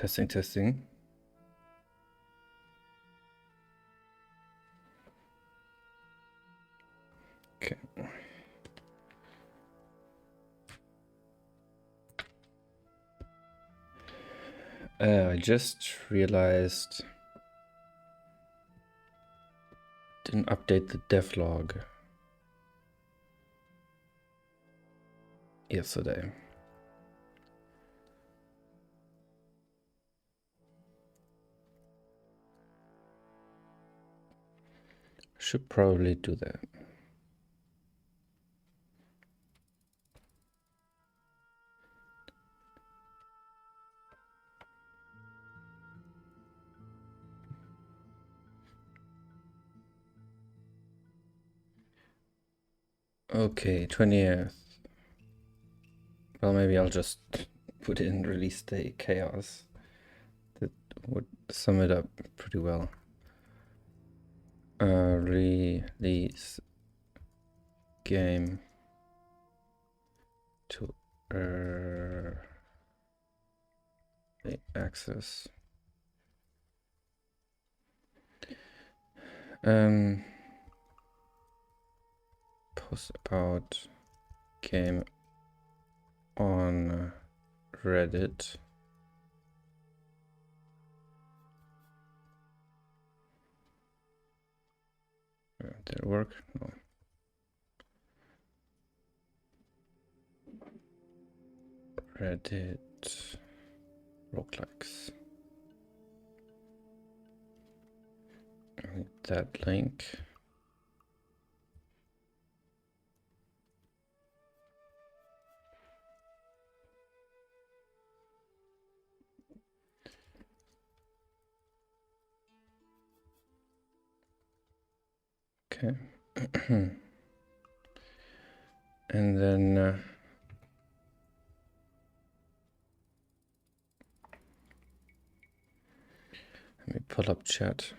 Testing, testing. Okay. I just realized didn't update the devlog yesterday. Should probably do that. Okay, 20th. Well, maybe I'll just put in release day chaos. That would sum it up pretty well. Release game to early access. Post about game on Reddit. Did it work? No. Reddit roguelikes. I need that link. Okay. And then let me pull up chat.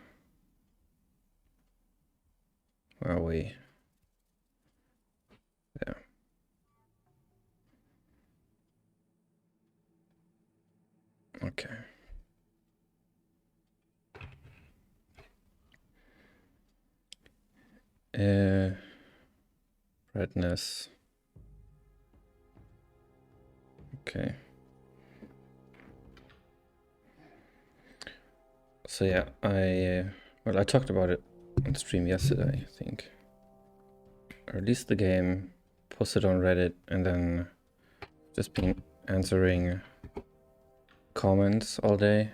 Where are we? There. Okay. Redness. Okay. So yeah, I talked about it on stream yesterday, I think. I released the game, posted on Reddit, and then just been answering comments all day.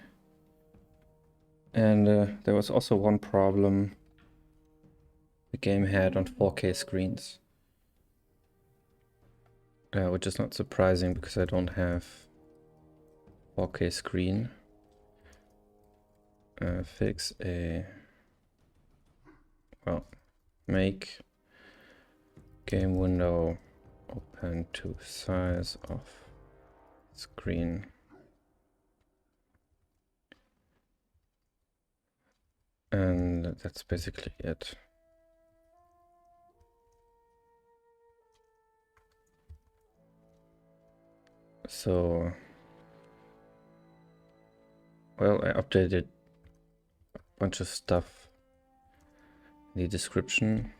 And there was also one problem the game had on 4K screens. Which is not surprising because I don't have 4K screen. Fix a... Well, make game window open to size of screen. And that's basically it. So, well, I updated a bunch of stuff in the description.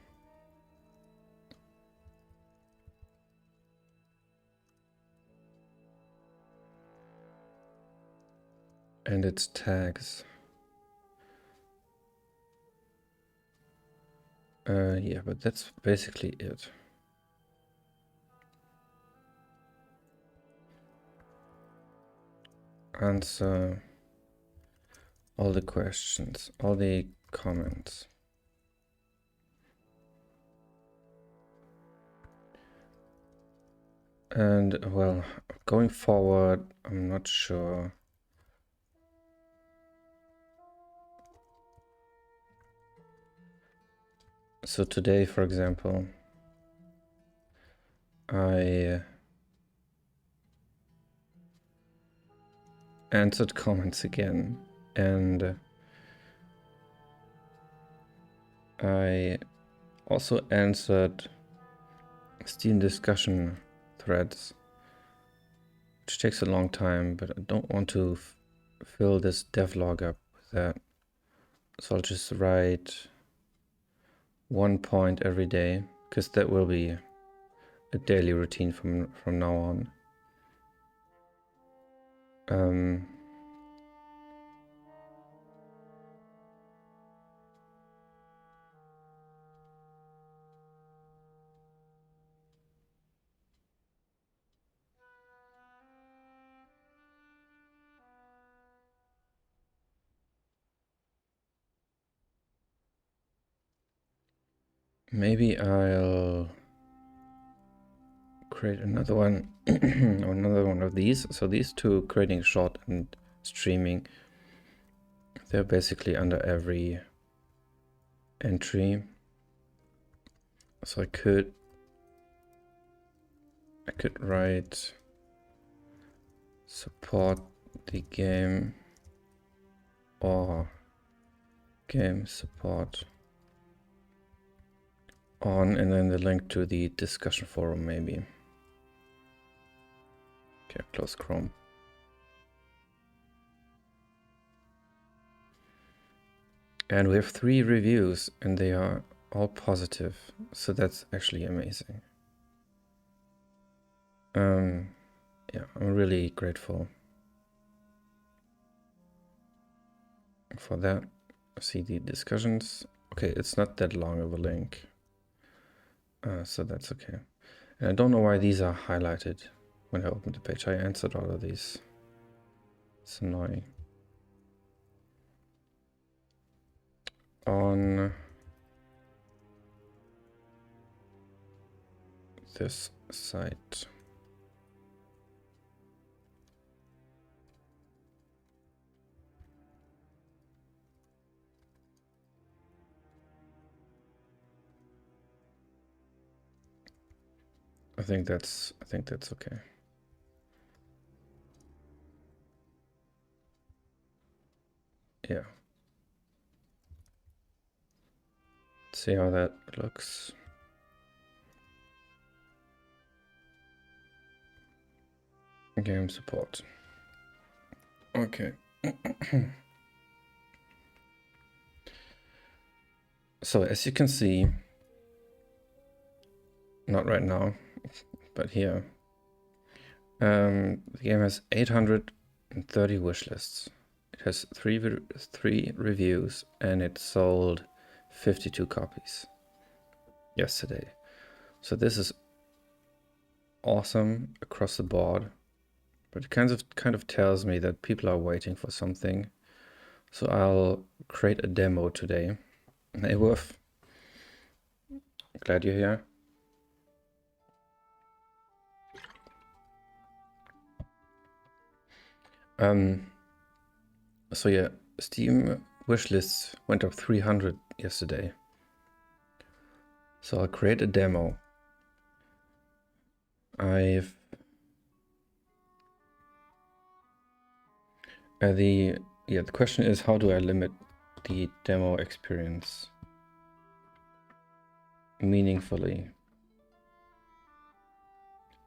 And its tags. Yeah, but that's basically it. Answer all the questions, all the comments. And well, going forward, I'm not sure. So today, for example, I answered comments again, and I also answered Steam discussion threads, which takes a long time, but I don't want to fill this devlog up with that. So I'll just write 1 point every day, because that will be a daily routine from now on. Maybe I'll create another one or another one of these. So these two, creating short and streaming, they're basically under every entry. So I could write support the game or game support on, and then the link to the discussion forum maybe. Okay, close Chrome. And we have 3 reviews and they are all positive, so that's actually amazing. Yeah, I'm really grateful for that. See the discussions. Okay, it's not that long of a link, so that's okay. And I don't know why these are highlighted when I open the page. I answered all of these. It's annoying. On this site. I think that's okay. Yeah. Let's see how that looks. Game support. Okay. So as you can see, not right now, but here, the game has 830 wish lists. It has three reviews and it sold 52 copies yesterday. So this is awesome across the board, but it kind of tells me that people are waiting for something. So I'll create a demo today. Hey Wolf, glad you're here. So yeah, Steam wishlists went up 300 yesterday. So I'll create a demo. The question is, how do I limit the demo experience meaningfully?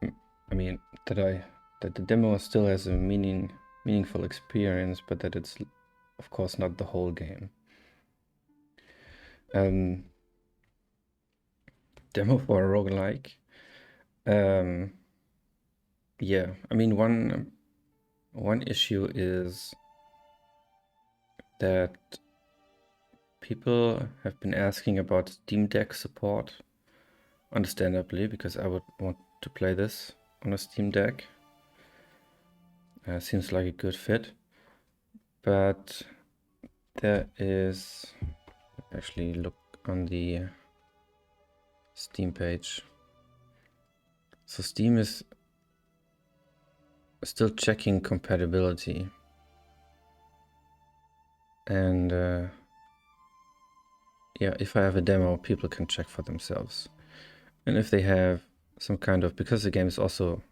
I mean, that the demo still has a meaningful experience, but that it's of course not the whole game. Demo for a roguelike. Yeah, I mean, one issue is that people have been asking about Steam Deck support, understandably, because I would want to play this on a Steam Deck. Seems like a good fit, but there is, actually look on the Steam page. So Steam is still checking compatibility, and yeah, if I have a demo, people can check for themselves. And if they have some kind of, because the game is also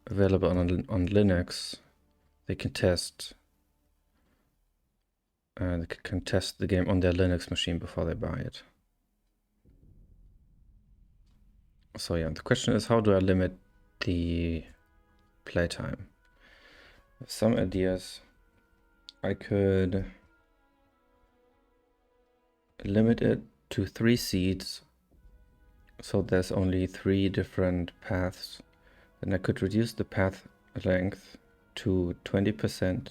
available on Linux, they can test the game on their Linux machine before they buy it. So yeah, the question is, how do I limit the playtime? Some ideas. I could limit it to 3 seeds, so there's only 3 different paths. Then I could reduce the path length to 20%,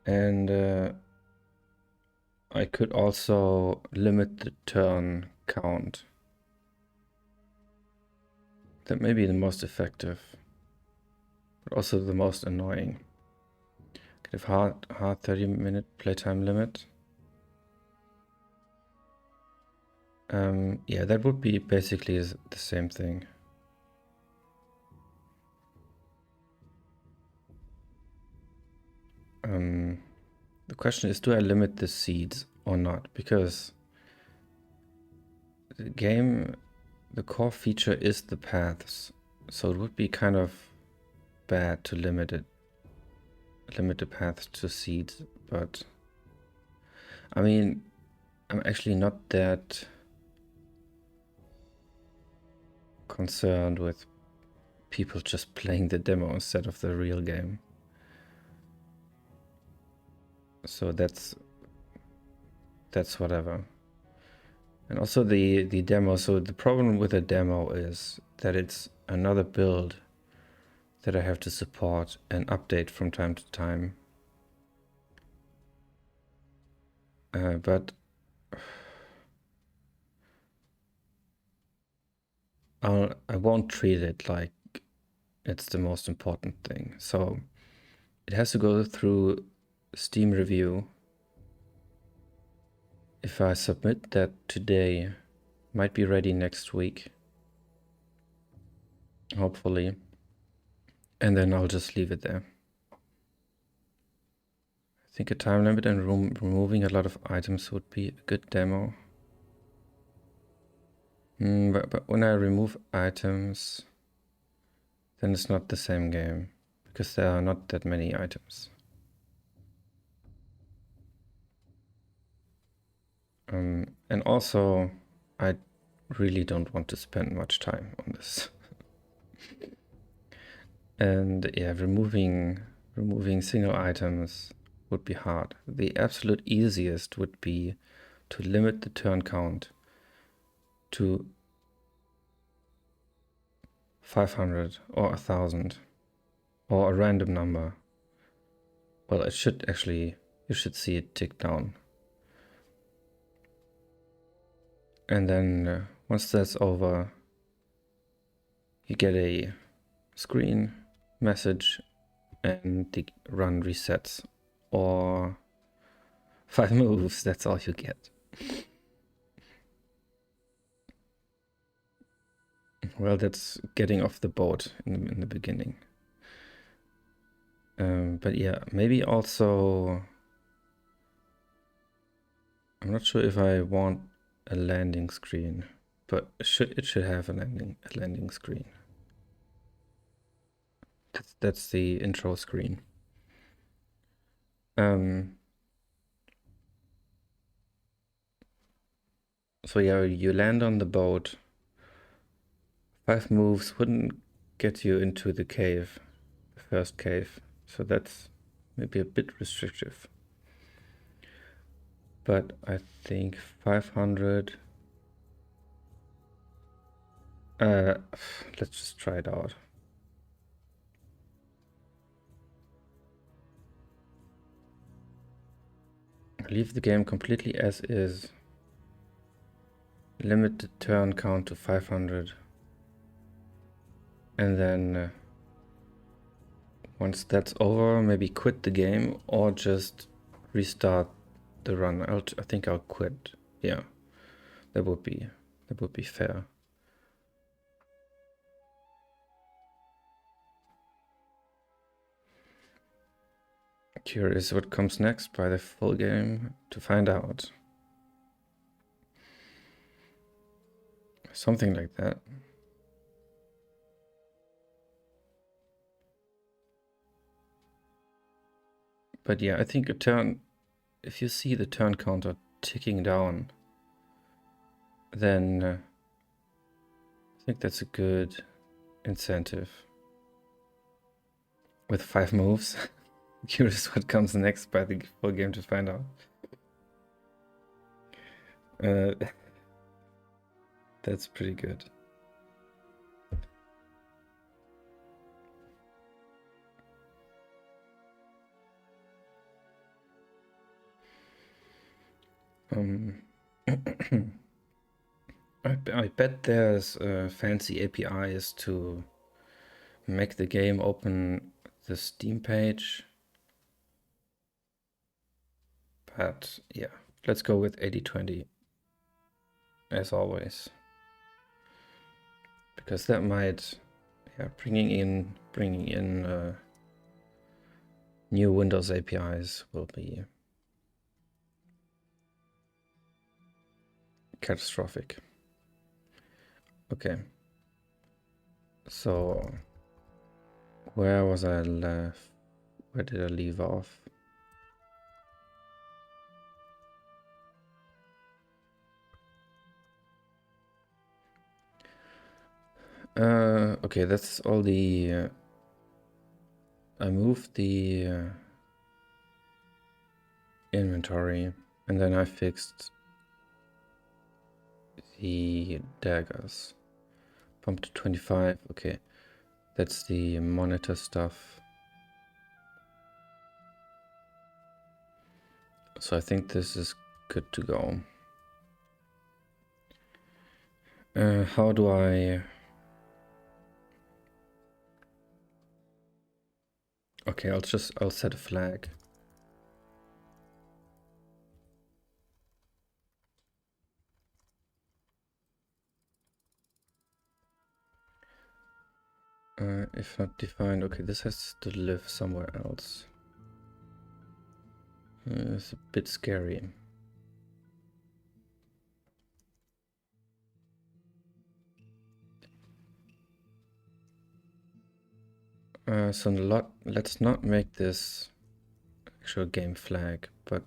and I could also limit the turn count. That may be the most effective, but also the most annoying. Could have hard 30-minute playtime limit. Yeah, that would be basically the same thing. The question is, do I limit the seeds or not? Because the game, the core feature is the paths, so it would be kind of bad to limit the paths to seeds. But I mean, I'm actually not that concerned with people just playing the demo instead of the real game. So that's whatever. And also the demo, so the problem with the demo is that it's another build that I have to support and update from time to time. But I won't treat it like it's the most important thing. So it has to go through Steam review. If I submit that today, might be ready next week, hopefully. And then I'll just leave it there. I think a time limit and removing a lot of items would be a good demo. But when I remove items, then it's not the same game, because there are not that many items. And also, I really don't want to spend much time on this. And yeah, removing single items would be hard. The absolute easiest would be to limit the turn count to 500 or 1,000 or a random number. Well, it should actually, you should see it tick down. And then once that's over, you get a screen message and the run resets, or 5 moves, that's all you get. Well, that's getting off the boat in the beginning. But yeah, maybe also, I'm not sure if I want a landing screen, but it should have a landing screen. That's the intro screen. So yeah, you land on the boat. 5 moves wouldn't get you into the cave, the first cave. So that's maybe a bit restrictive. But I think 500... let's just try it out. Leave the game completely as is. Limit the turn count to 500. And then once that's over, maybe quit the game or just restart the run. I think I'll quit. Yeah, that would be fair. Curious what comes next by the full game to find out. Something like that. But yeah, I think if you see the turn counter ticking down, then I think that's a good incentive. With 5 moves. Curious what comes next by the full game to find out. That's pretty good. I bet there's fancy APIs to make the game open the Steam page. But yeah, let's go with 80/20 as always. Because that might, yeah, bringing in new Windows APIs will be catastrophic. Okay. So where was I left? Where did I leave off? Okay, that's all the I moved the inventory, and then I fixed the daggers. Pump to 25, okay. That's the monitor stuff. So I think this is good to go. How do I... Okay, I'll set a flag. If not defined, okay, this has to live somewhere else. It's a bit scary. So let's not make this actual game flag, but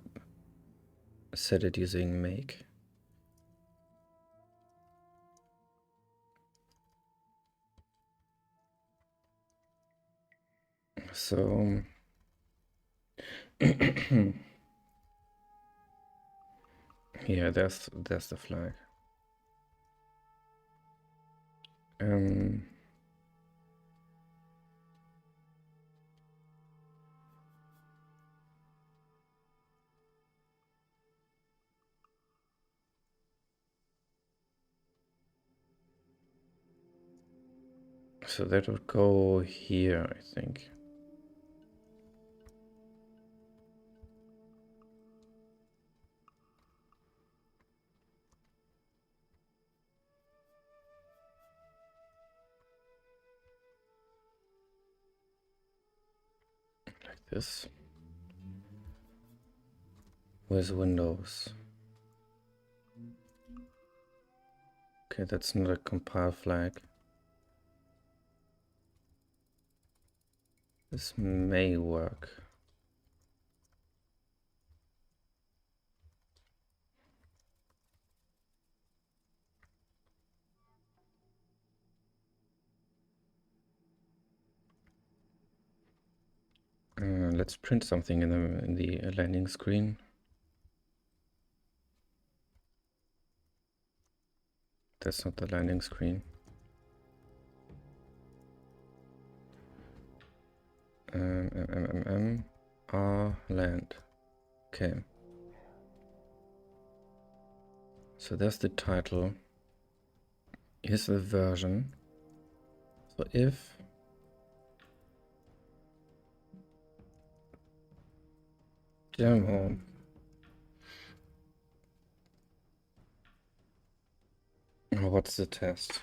set it using make. So yeah, there's the flag. So that would go here, I think. Like this. Where's Windows? Okay, that's not a compile flag. This may work. Let's print something in the landing screen. That's not the landing screen. Land. Okay. So that's the title. Here's the version. So if demo what's the test?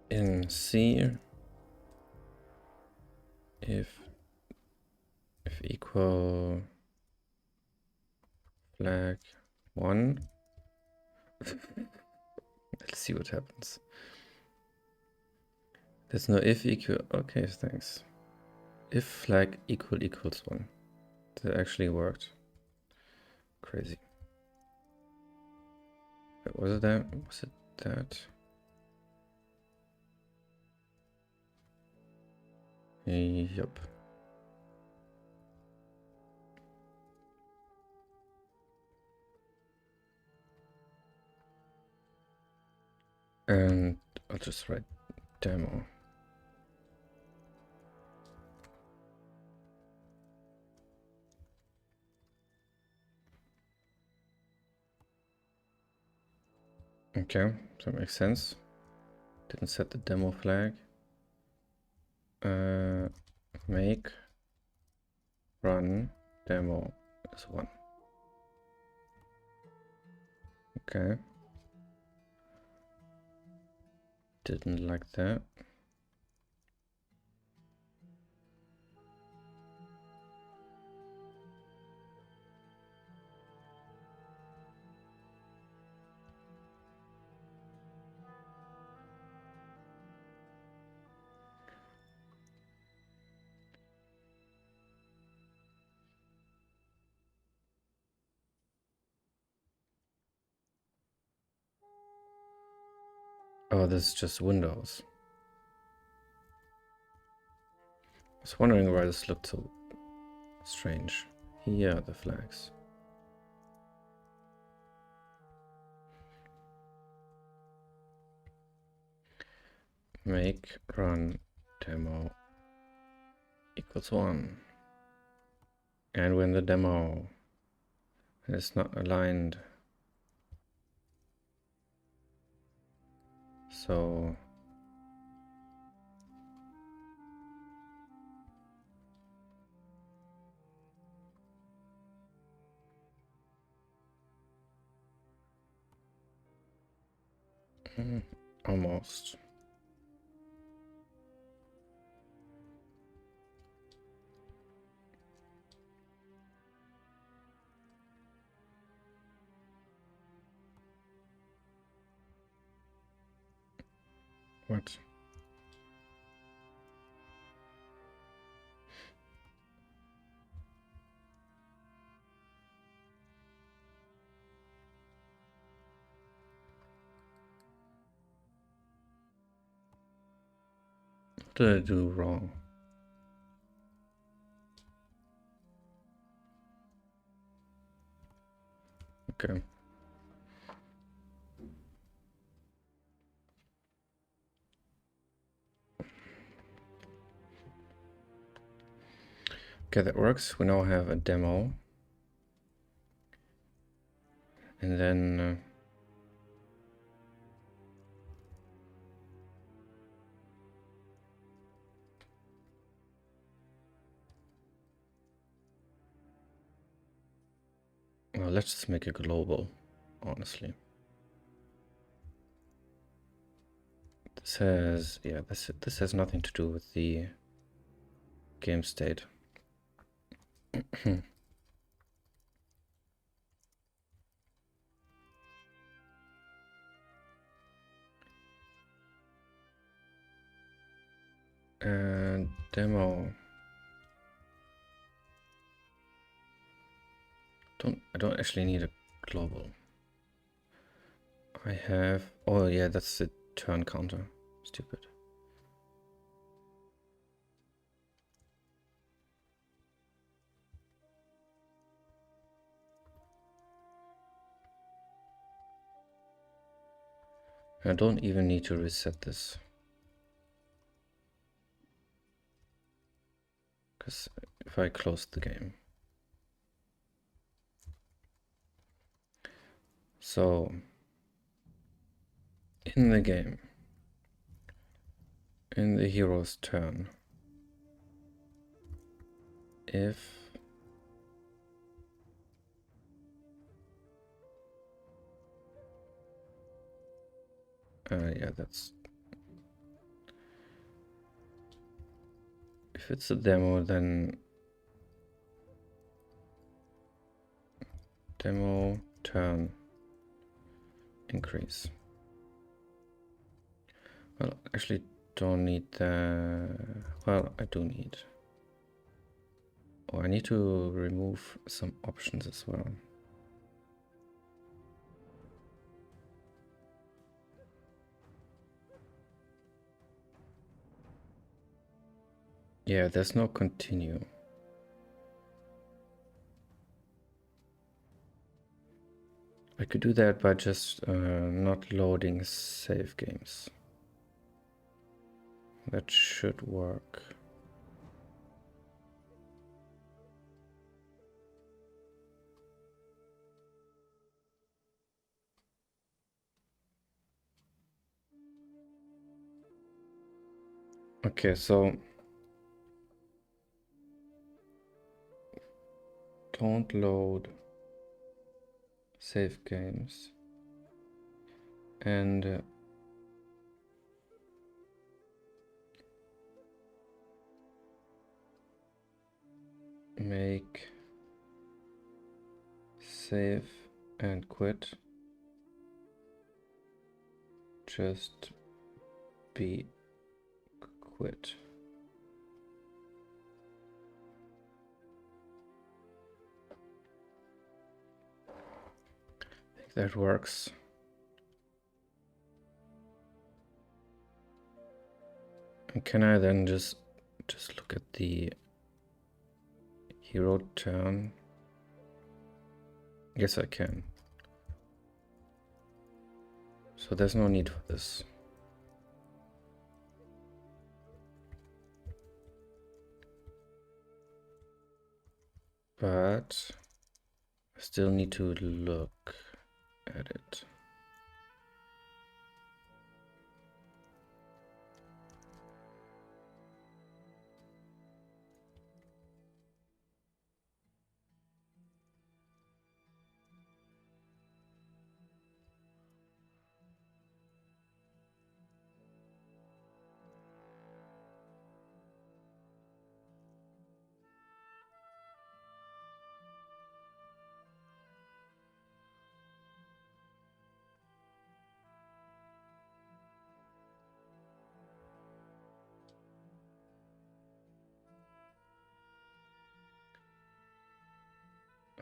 In C, if equal flag 1. Let's see what happens. There's no if equal. Okay, thanks. If flag equals 1. That actually worked. Crazy. Wait, was it that? Was it that? Yup. And I'll just write demo. Okay, that makes sense. Didn't set the demo flag. Make run demo is 1. Okay. Didn't like that. Oh, this is just Windows. I was wondering why this looked so strange. Here are the flags. Make run demo equals 1. And when the demo is not aligned, so almost. What? What did I do wrong? Okay. Okay, that works. We now have a demo. And then well, let's just make it global, honestly. This has, yeah, this has nothing to do with the game state. And demo. I don't actually need a global. I have, oh yeah, that's the turn counter. Stupid. I don't even need to reset this. Because if I close the game. So, in the game, in the hero's turn, if yeah, that's, if it's a demo, then demo turn increase. Well, actually don't need the, well, I do need Oh, I need to remove some options as well. Yeah, there's no continue. I could do that by just not loading save games. That should work. Okay, so don't load save games and make save and quit just be quit. I think that works. And can I then just look at the hero turn? Yes, I can. So there's no need for this. But I still need to look at it.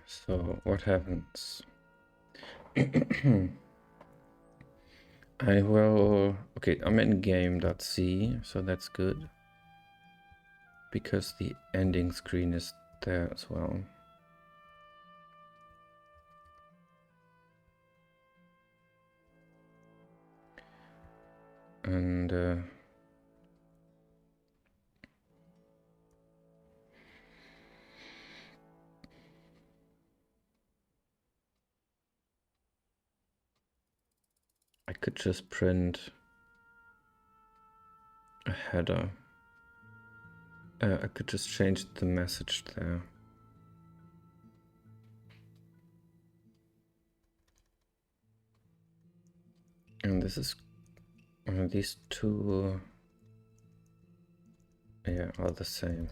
So what happens? Okay, I'm in game.c, so that's good. Because the ending screen is there as well. And I could just print a header. I could just change the message there. And this is these two are the same.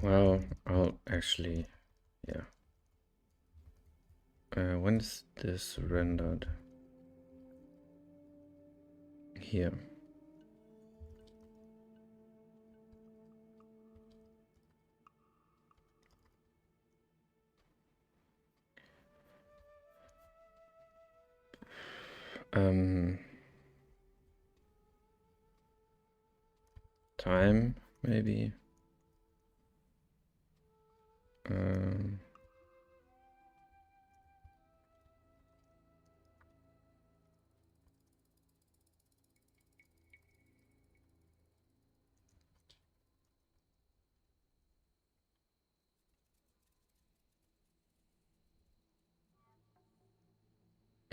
Well, I'll actually, yeah. When is this rendered? Here. Time, maybe.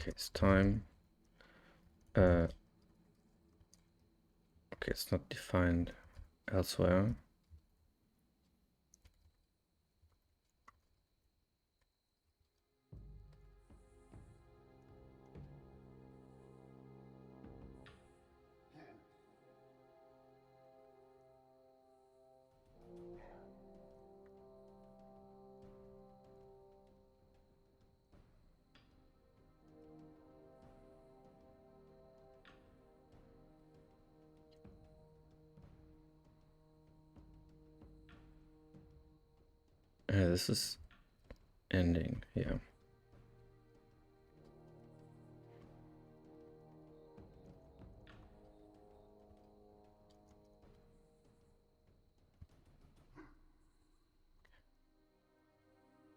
Okay, it's time. Okay, it's not defined. elsewhere. This is ending, yeah.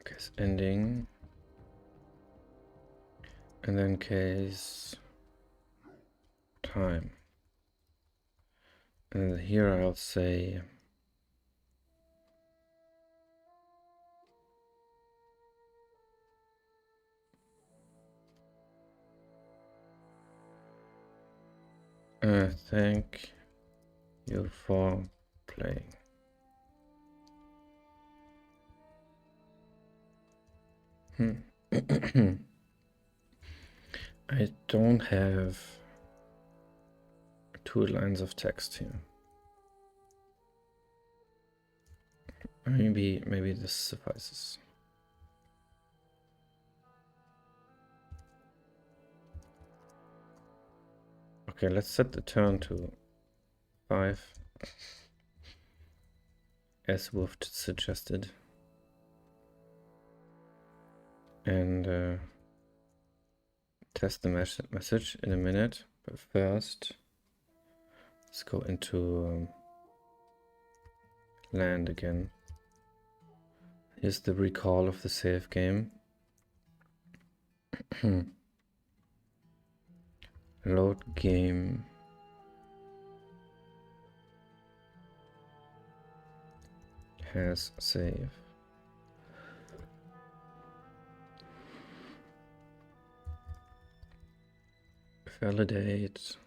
Case ending. And then case time. And here I'll say thank you for playing. I don't have 2 lines of text here. Maybe this suffices. Okay, let's set the turn to 5, as Wolf suggested. And test the message in a minute. But first, let's go into land again. Here's the recall of the save game. Load game. Has save. Validate.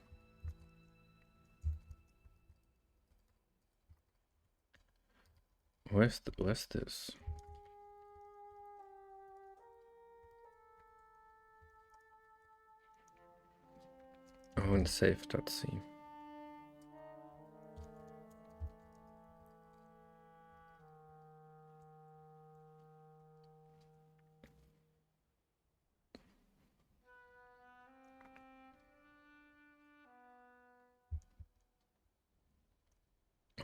Where's this? Oh, and save.c.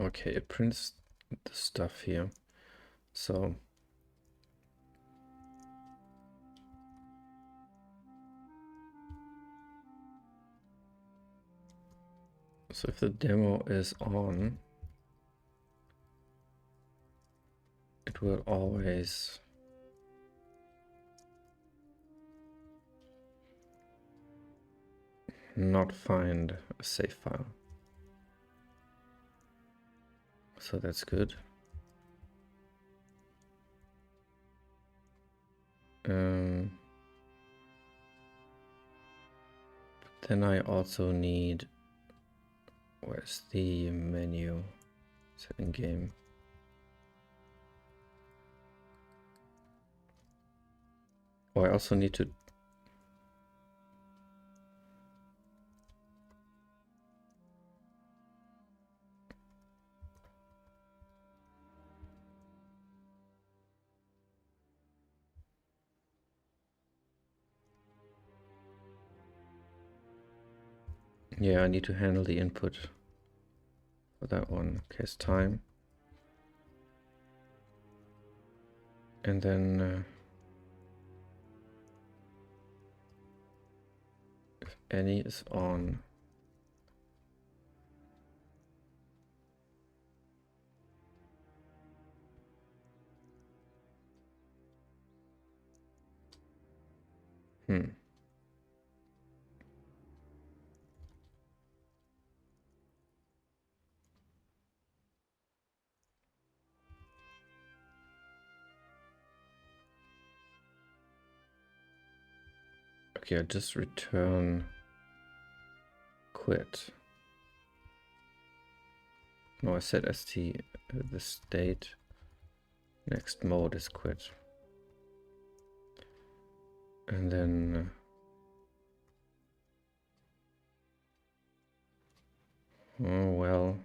Okay, it prints the stuff here. So if the demo is on, it will always not find a save file. So that's good. Then I also need, where's the menu? Setting game. Oh, I also need to I need to handle the input for that one. Case time. And then if any is on, okay, I just return quit. No, I set st the state. Next mode is quit. And then oh well.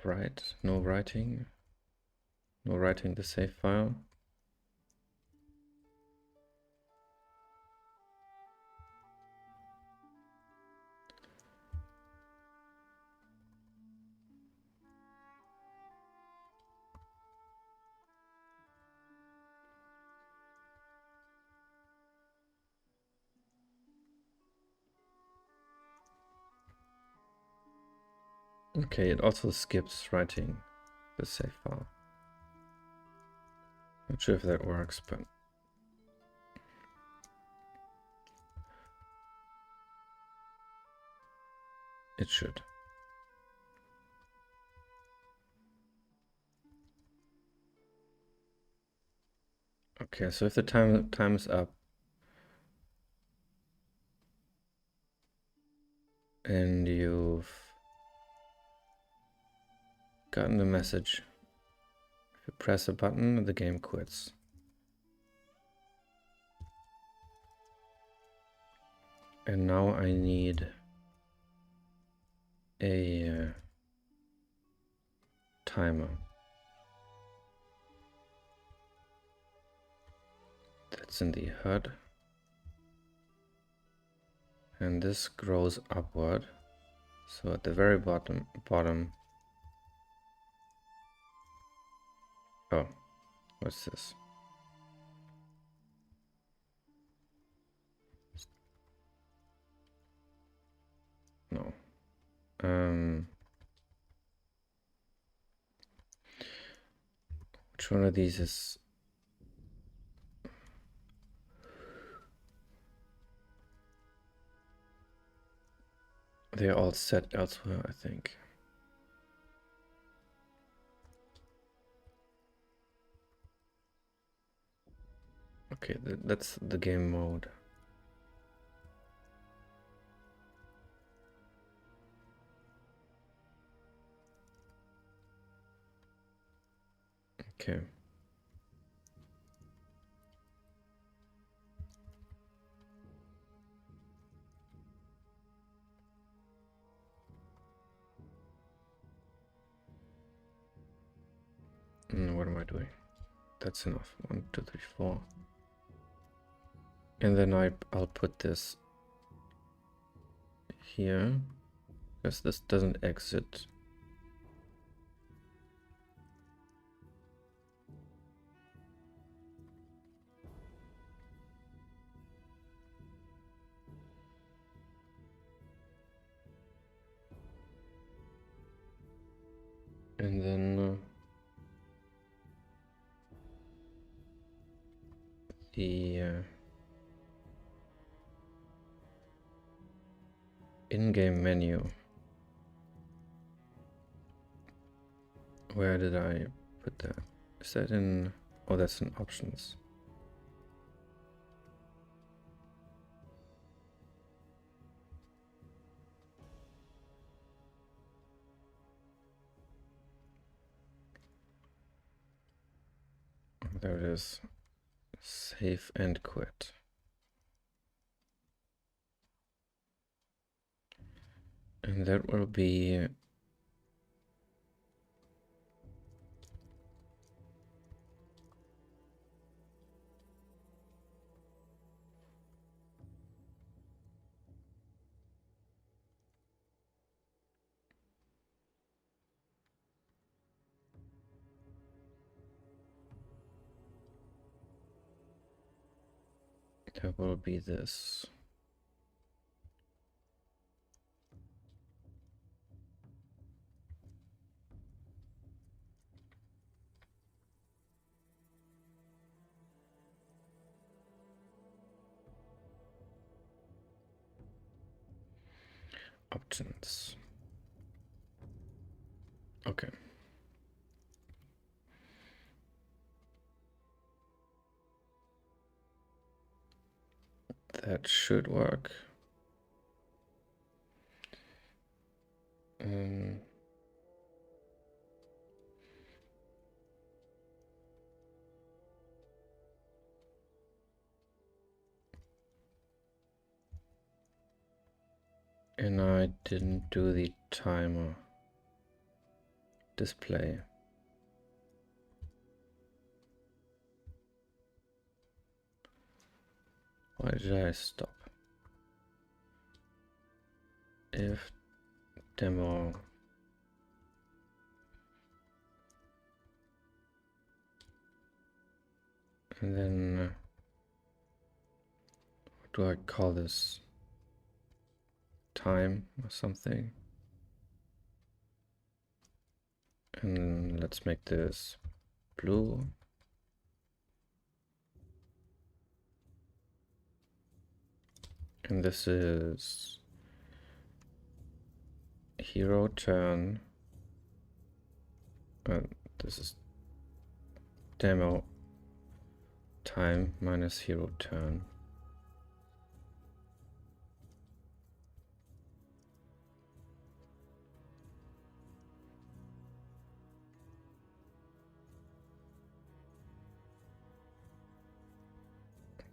Write, no writing. No writing the save file. Okay, it also skips writing the save file. Not sure if that works, but it should. Okay, so if the time is up and you've gotten the message, if you press a button, the game quits. And now I need a timer. That's in the HUD. And this grows upward. So at the very bottom. Oh, what's this? No. Which one of these is? They're all set elsewhere, I think. Okay, that's the game mode. Okay. What am I doing? That's enough. 1, 2, 3, 4. And then I'll put this here, because this doesn't exit. And then the in-game menu. Where did I put that? Is that in? Oh, that's in options. There it is. Save and quit. And that will be this. Options. Okay. That should work. And I didn't do the timer display. Why did I stop? If demo and then what do I call this? Time or something. And let's make this blue. And this is hero turn. This is demo time minus hero turn.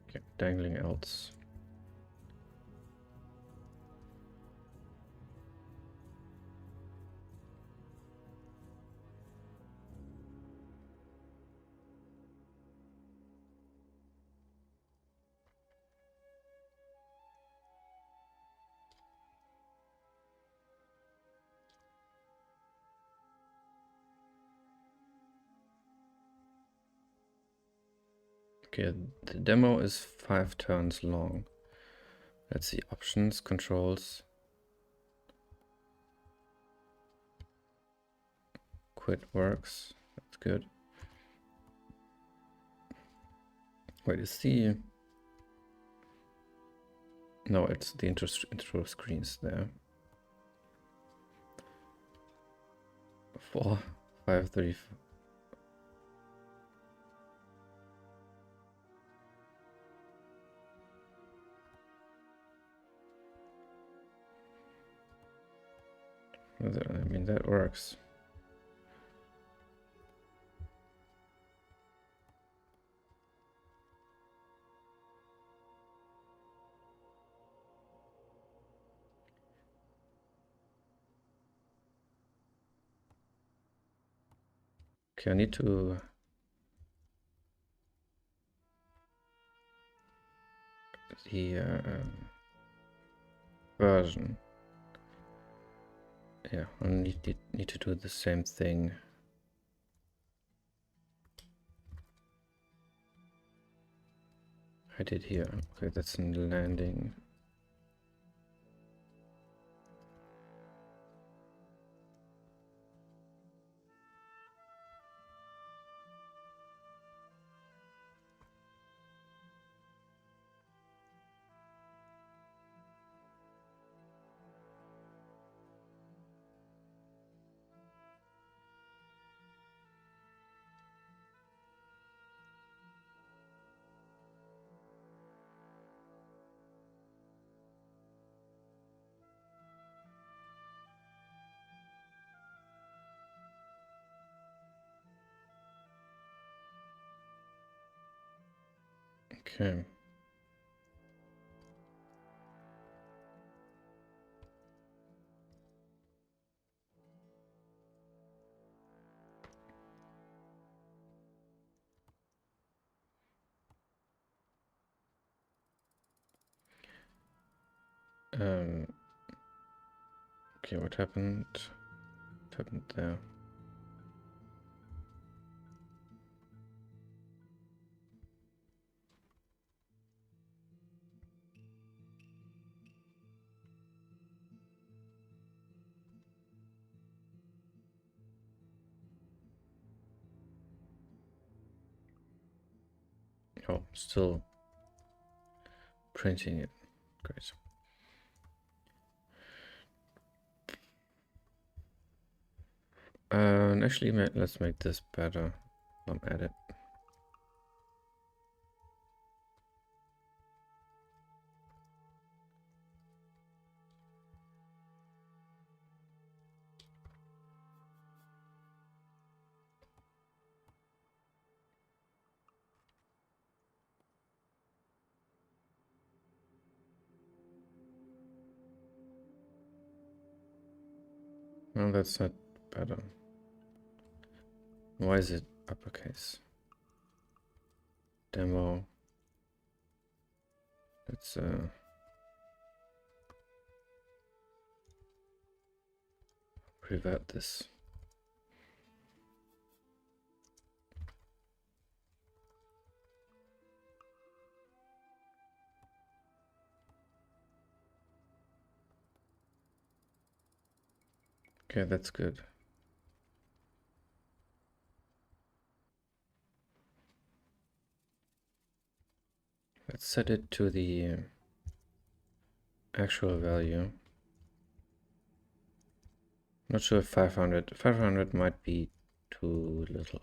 Okay, dangling else. Okay, the demo is 5 turns long. Let's see, options, controls. Quit works, that's good. Wait, is the... No, it's the intro screens there. 4, 5, 3. I mean, that works. Okay, I need to the version. Yeah, I need to do the same thing. I did here. Okay, that's in the landing. Okay. Okay, what happened? What happened there? Oh, still printing it. Great. Actually, let's make this better. Edit. No, that's not better. Why is it uppercase? Demo. Let's revert this. Okay, that's good. Let's set it to the actual value. Not sure if 500 might be too little.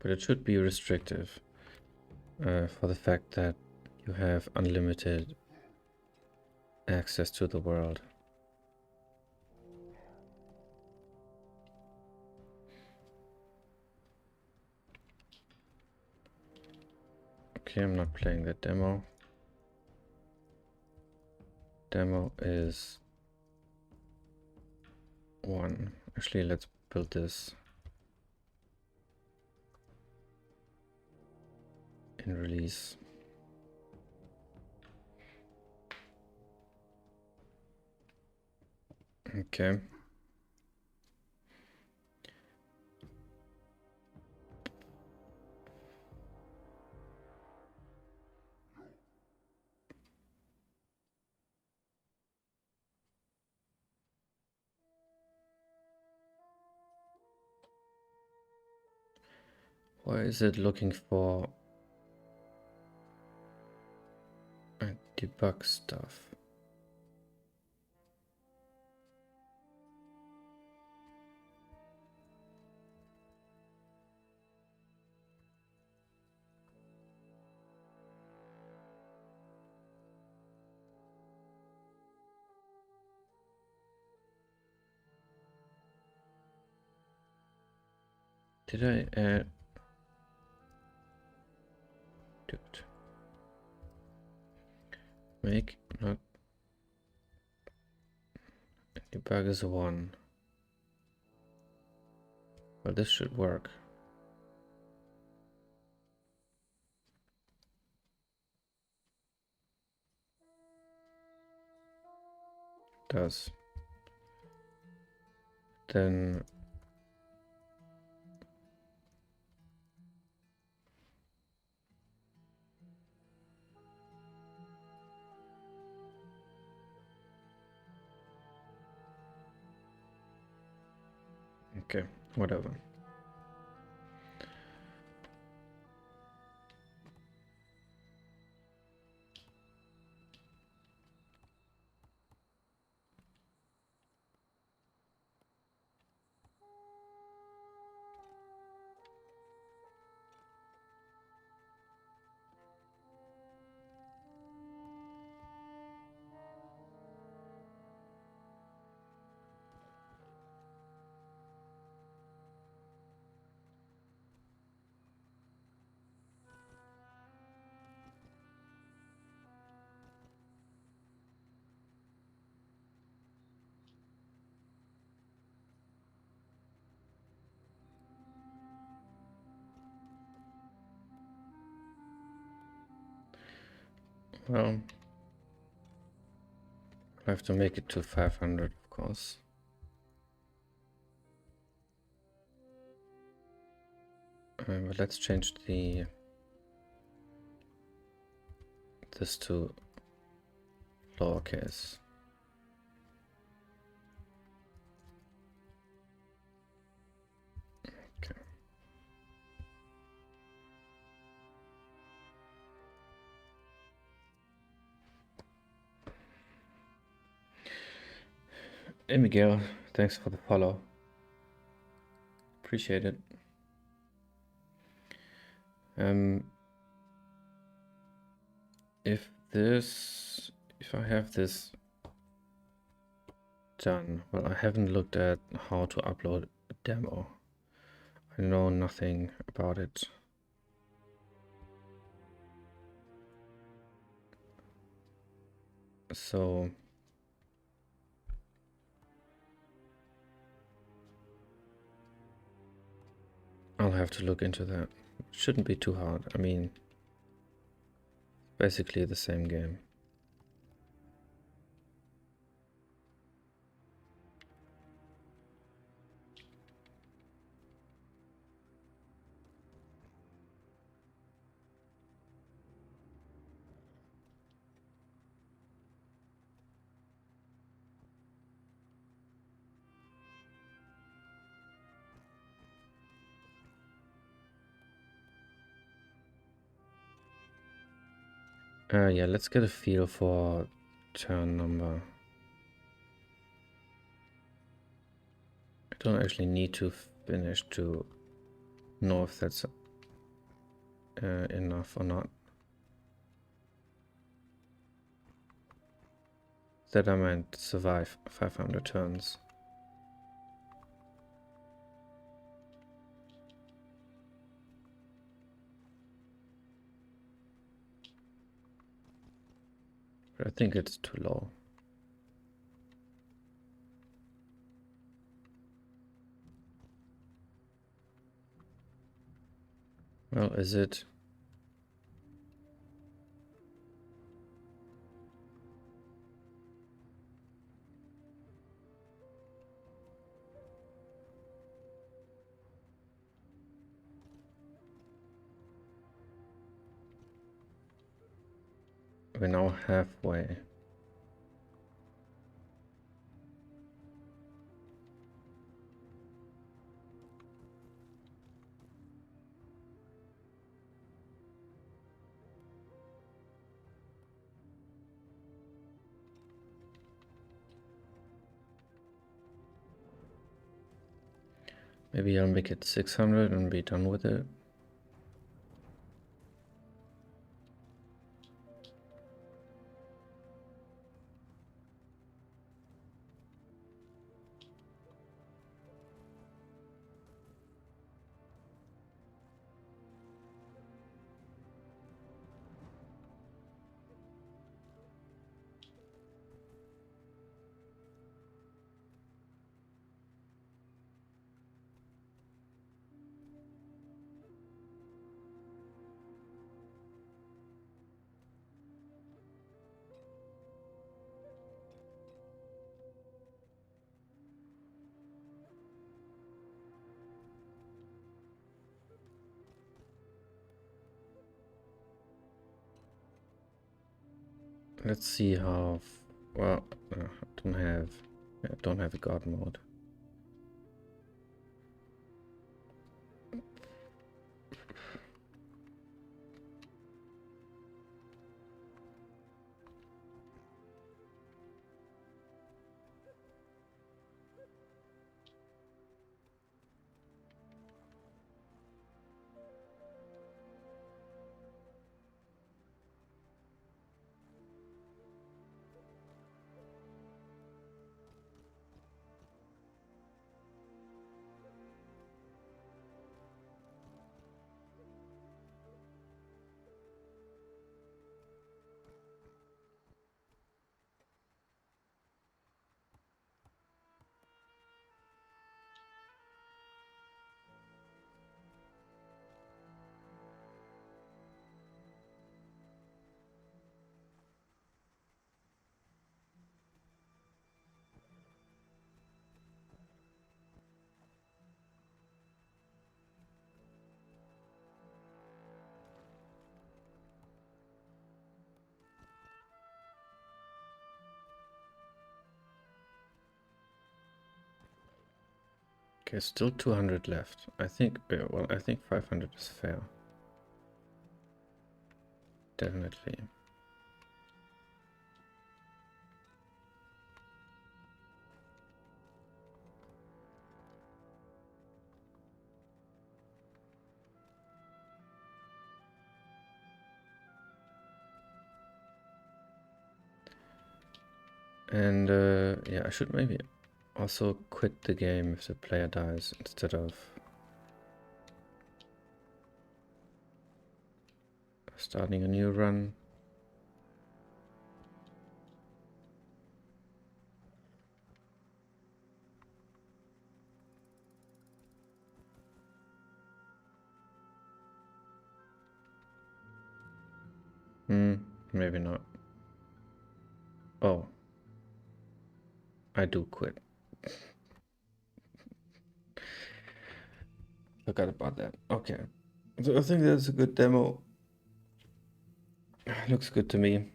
But it should be restrictive for the fact that you have unlimited access to the world. Okay, I'm not playing that demo. Demo is 1. Actually, let's build this in release. Okay. Why is it looking for debug stuff? Did I add? Dude. Make not debug is 1. Well, this should work. Does. Then okay, whatever. Well, I have to make it to 500, of course. But let's change this to lowercase. Okay. Hey Miguel, thanks for the follow. Appreciate it. If I have this done, well, I haven't looked at how to upload a demo. I know nothing about it. So I'll have to look into that. It shouldn't be too hard. I mean, basically the same game. Yeah, let's get a feel for turn number. I don't actually need to finish to know if that's enough or not. That I might survive 500 turns. But I think it's too low. Well, is it? We're now halfway. Maybe I'll make it 600 and be done with it. Let's see how. Well, I don't have a god mode. Okay, still 200 left. I think, well, I think 500 is fair. Definitely. And yeah, I should maybe also quit the game if the player dies instead of starting a new run. Maybe not. Oh. I do quit. Forgot about that. Okay. So I think that's a good demo. Looks good to me.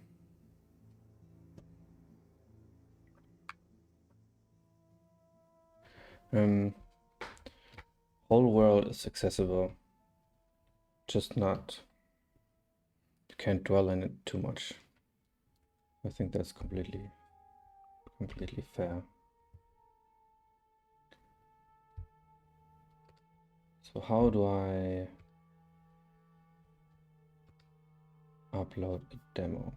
Whole world is accessible. Just not. You can't dwell in it too much. I think that's completely fair. So how do I upload a demo?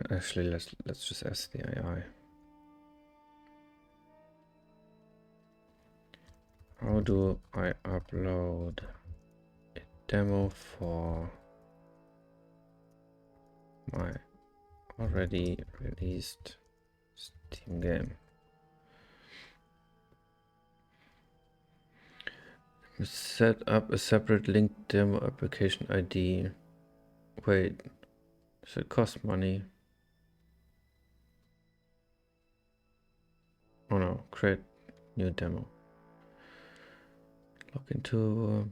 Actually, let's just ask the AI. How do I upload a demo for my already released Steam game? Set up a separate linked demo application ID. Wait, does it cost money? Oh no, create new demo. Log into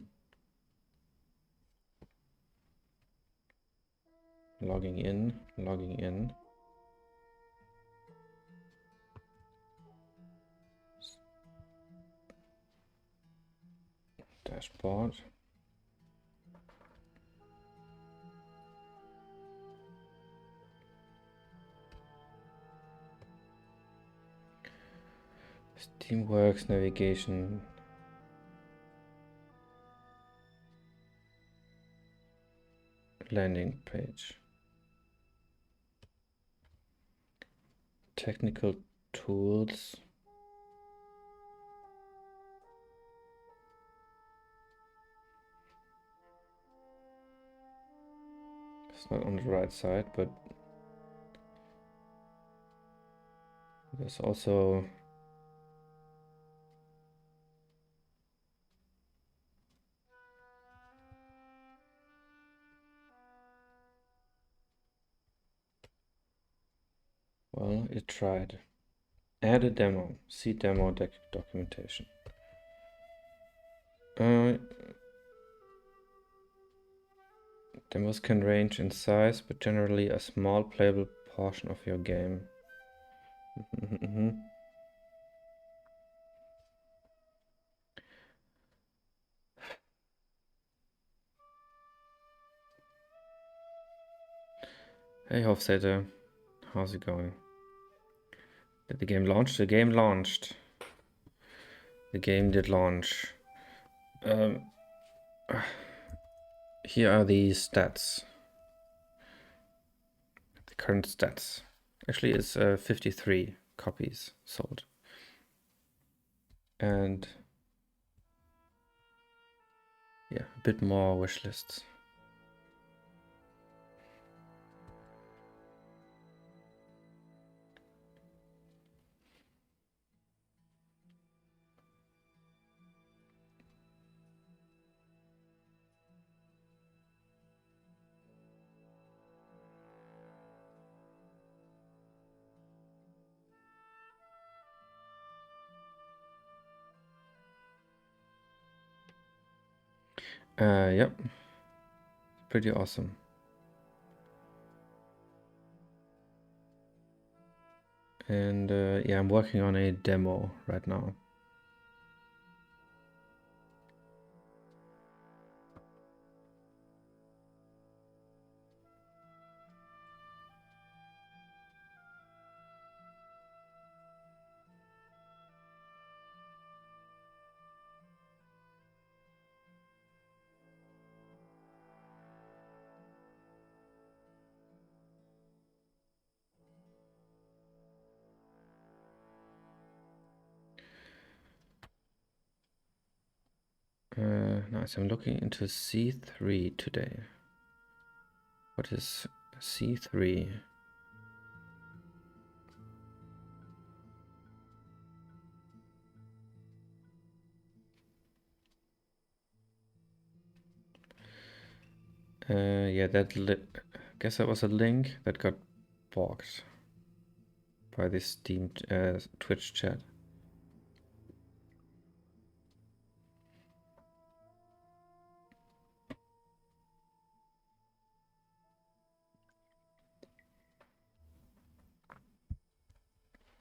logging in. Dashboard. Steamworks navigation. Landing page. Technical tools. It's not on the right side, but there's also well, it tried. Add a demo. See demo documentation. Demos can range in size, but generally a small playable portion of your game. Hey Hofstadter, how's it going? Did the game launch? The game launched. The game did launch. Here are the stats. The current stats. Actually, it's 53 copies sold. And yeah, a bit more wish lists. Yep. Pretty awesome. And yeah, I'm working on a demo right now. Nice, I'm looking into C3 today. What is C3? Yeah, guess that was a link that got blocked by this Steam Twitch chat.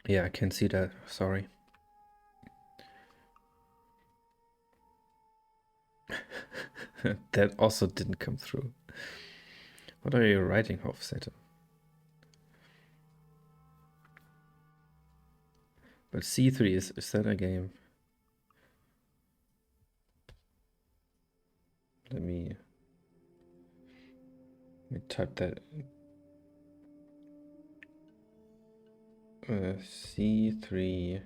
Yeah, I can see that. Sorry. That also didn't come through. What are you writing, Hofsetter? But C3 is that a game? Let me type that. C3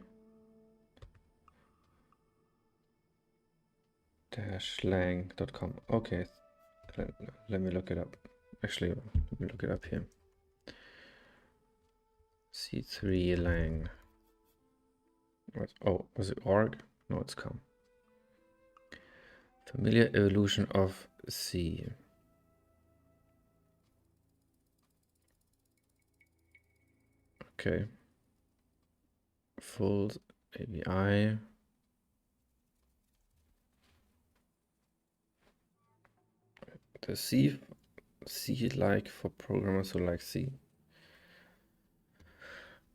lang.com. Okay, let me look it up. Actually, let me look it up here. C3 lang. Oh, was it org? No, it's com. Familiar evolution of C. Okay. Full API. The C-like for programmers who like C.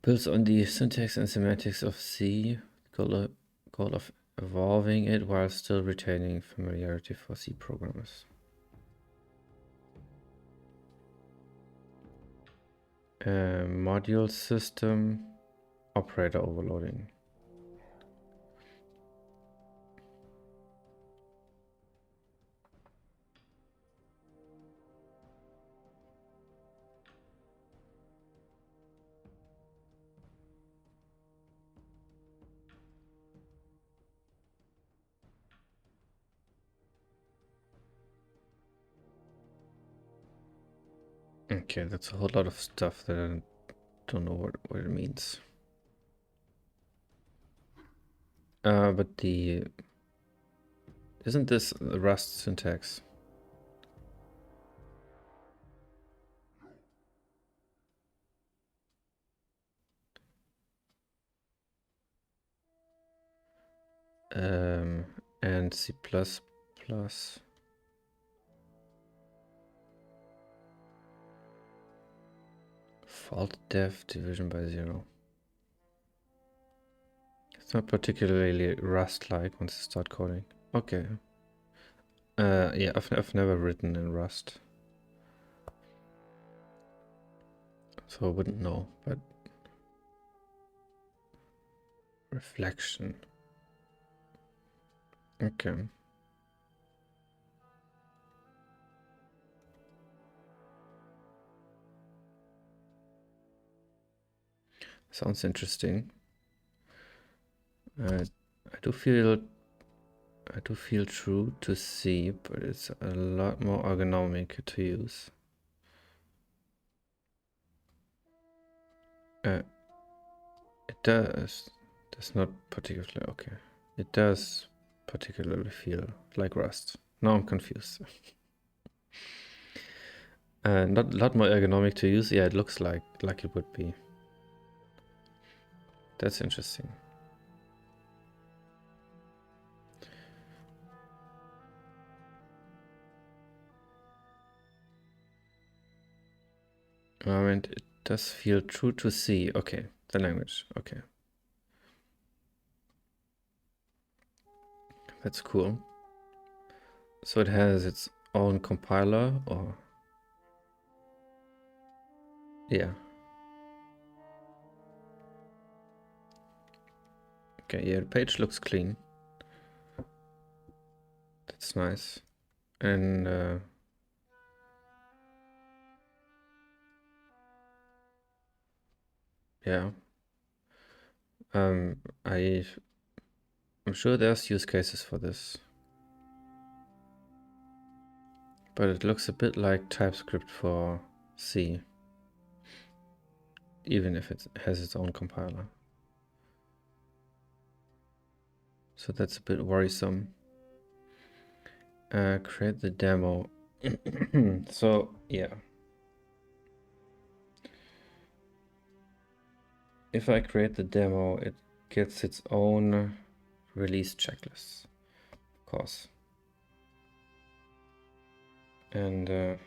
Builds on the syntax and semantics of C, goal of evolving it while still retaining familiarity for C programmers. Module system, operator overloading. Okay, that's a whole lot of stuff that I don't know what it means. But isn't this the Rust syntax? And C++. Fault def division by 0. It's not particularly Rust-like once you start coding. Okay. Yeah, I've never written in Rust, so I wouldn't know, but reflection. Okay. Sounds interesting. I do feel true to C, but it's a lot more ergonomic to use. It does not particularly okay. It does particularly feel like Rust. Now I'm confused. Not a lot more ergonomic to use. Yeah, it looks like it would be. That's interesting. And it does feel true to C. Okay, the language. Okay. That's cool. So it has its own compiler, or... Yeah. Okay, yeah, the page looks clean. That's nice. And yeah. I'm sure there's use cases for this. But it looks a bit like TypeScript for C, even if it has its own compiler. So that's a bit worrisome. Create the demo. So yeah, if I create the demo, it gets its own release checklist, of course. And if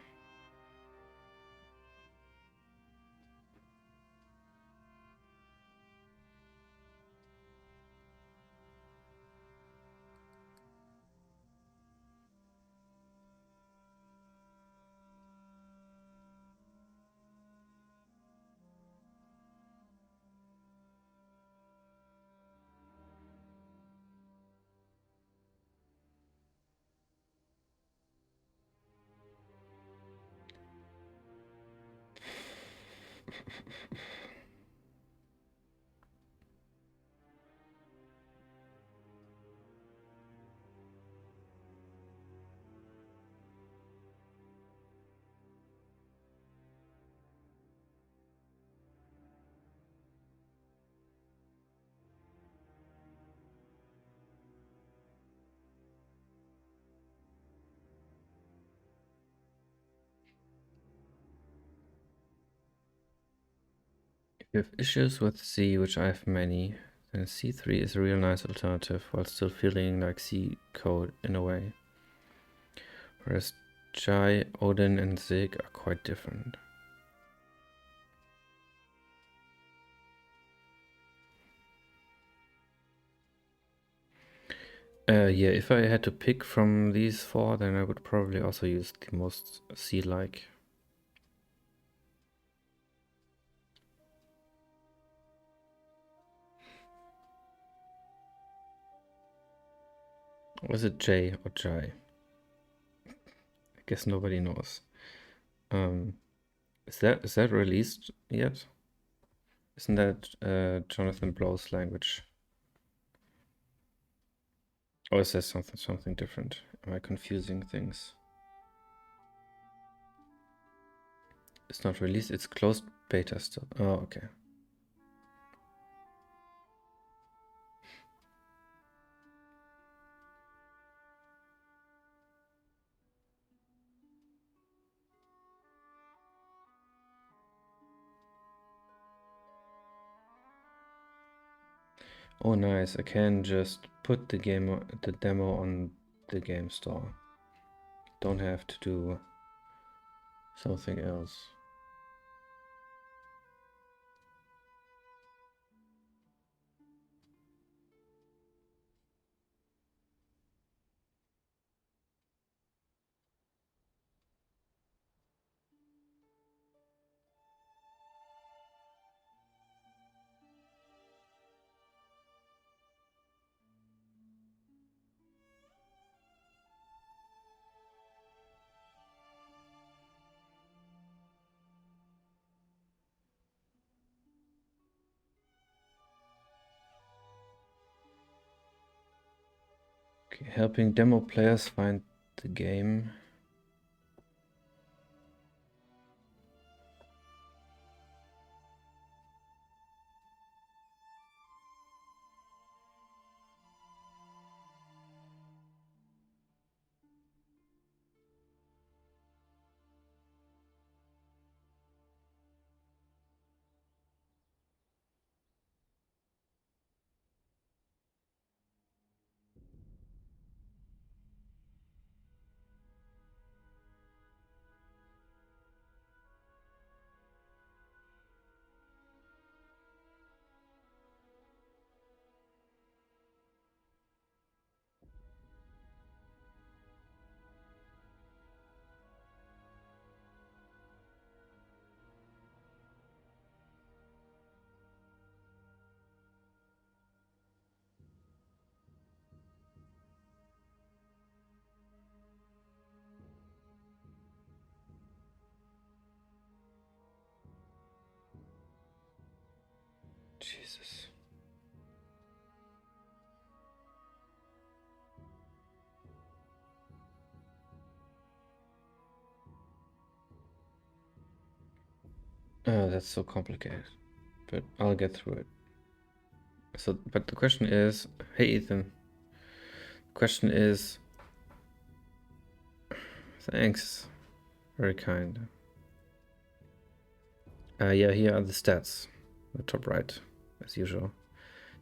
you have issues with C, which I have many, then C3 is a real nice alternative while still feeling like C code in a way. Whereas Jai, Odin, and Zig are quite different. Yeah, if I had to pick from these four, then I would probably also use the most C-like. Was it J or Jai? I guess nobody knows. Is that released yet? Isn't that Jonathan Blow's language? Or is that something different? Am I confusing things? It's not released, it's closed beta still. Oh, okay. Oh, nice. I can just put the demo on the game store. Don't have to do something else. Okay, helping demo players find the game. Jesus. Oh, that's so complicated, but I'll get through it. So, but the question is, hey Ethan, question is, thanks, very kind. Yeah, here are the stats, the top right, as usual.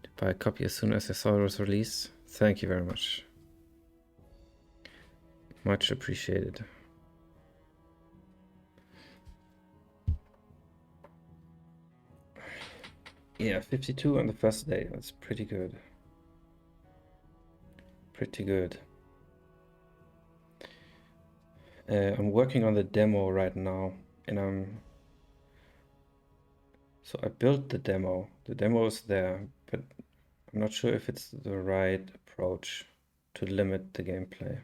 To buy a copy as soon as I saw it was released. Thank you very much. Much appreciated. Yeah, 52 on the first day. That's pretty good. Pretty good. I'm working on the demo right now, and so I built the demo. The demo is there, but I'm not sure if it's the right approach to limit the gameplay.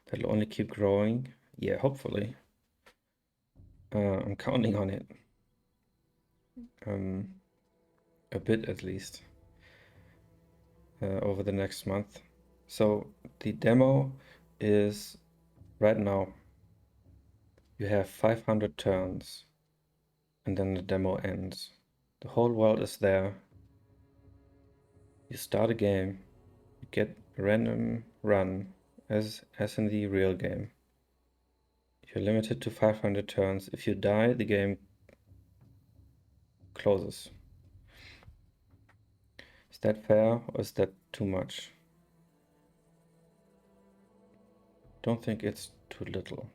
That'll only keep growing. Yeah, hopefully. I'm counting on it. A bit at least. Over the next month. So the demo is right now you have 500 turns and then the demo ends. The whole world is there. You start a game, you get a random run as in the real game. You're limited to 500 turns. If you die, the game closes. Is that fair or is that too much? Don't think it's too little.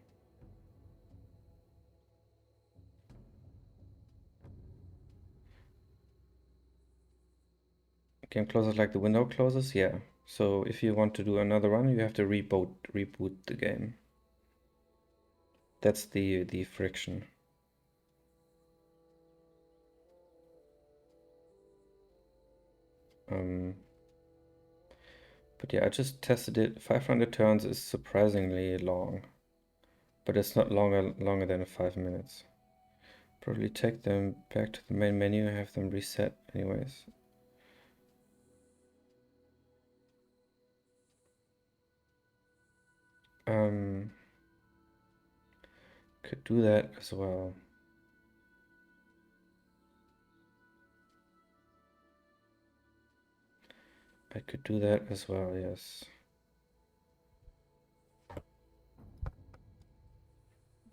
Game closes like the window closes? Yeah. So if you want to do another run, you have to reboot the game. That's the friction. But yeah, I just tested it. 500 turns is surprisingly long, but it's not longer than 5 minutes. Probably take them back to the main menu and have them reset anyways. Could do that as well. I could do that as well, yes.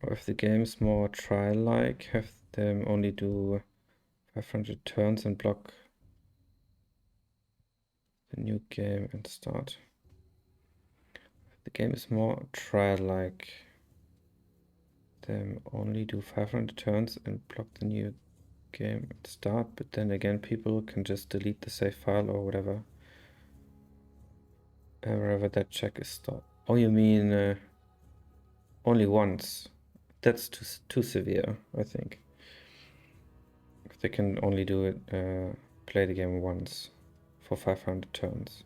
Or if the game's more trial-like, have them only do 500 turns and block the new game and start. If the game is more trial-like, them only do 500 turns and block the new game and start, but then again people can just delete the save file or whatever. Wherever that check is stopped. Oh, you mean only once? That's too severe, I think. If they can only do it, play the game once for 500 turns.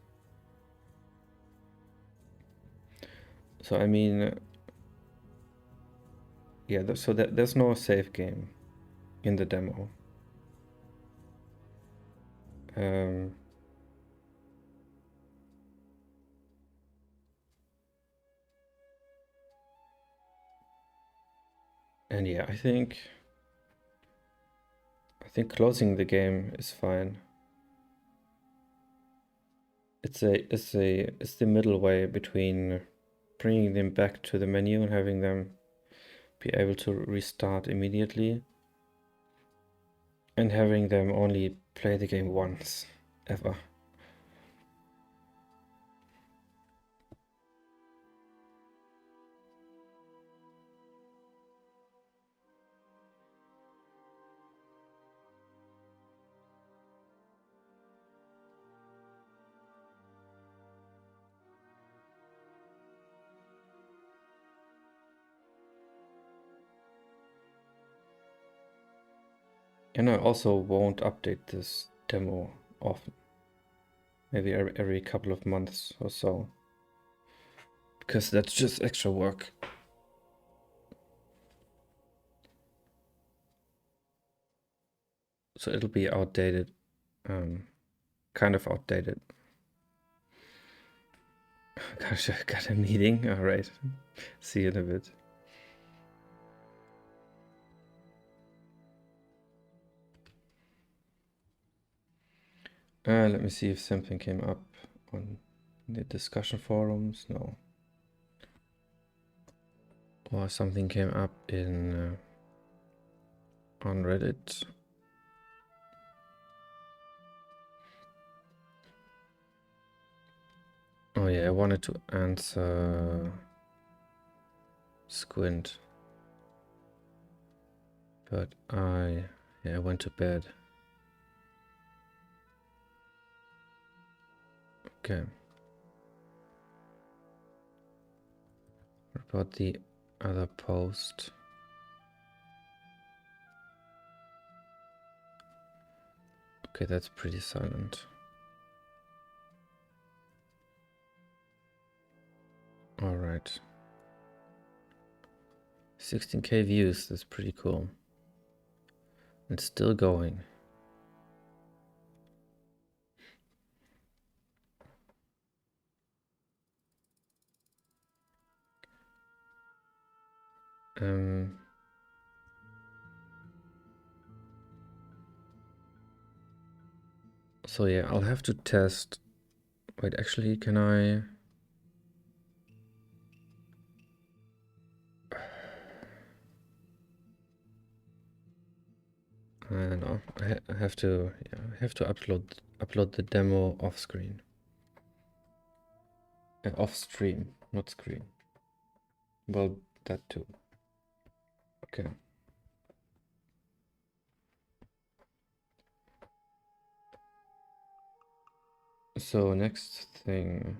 So I mean, yeah. So there's no save game in the demo. And yeah, I think closing the game is fine. It's the middle way between bringing them back to the menu and having them be able to restart immediately and having them only play the game once ever. And I also won't update this demo often. Maybe every couple of months or so. Because that's just extra work. So it'll be outdated. Kind of outdated. Gosh, I got a meeting. Alright. See you in a bit. Let me see if something came up on the discussion forums. No. Or something came up in on Reddit. Oh yeah, I wanted to answer Squint, but I went to bed. Okay. What about the other post? Okay, that's pretty silent. All right. 16K views, that's pretty cool. It's still going. So yeah, I'll have to test. Wait, actually, can I? No, I have to. Yeah, I have to upload the demo off screen. Off stream, not screen. Well, that too. Okay. So next thing.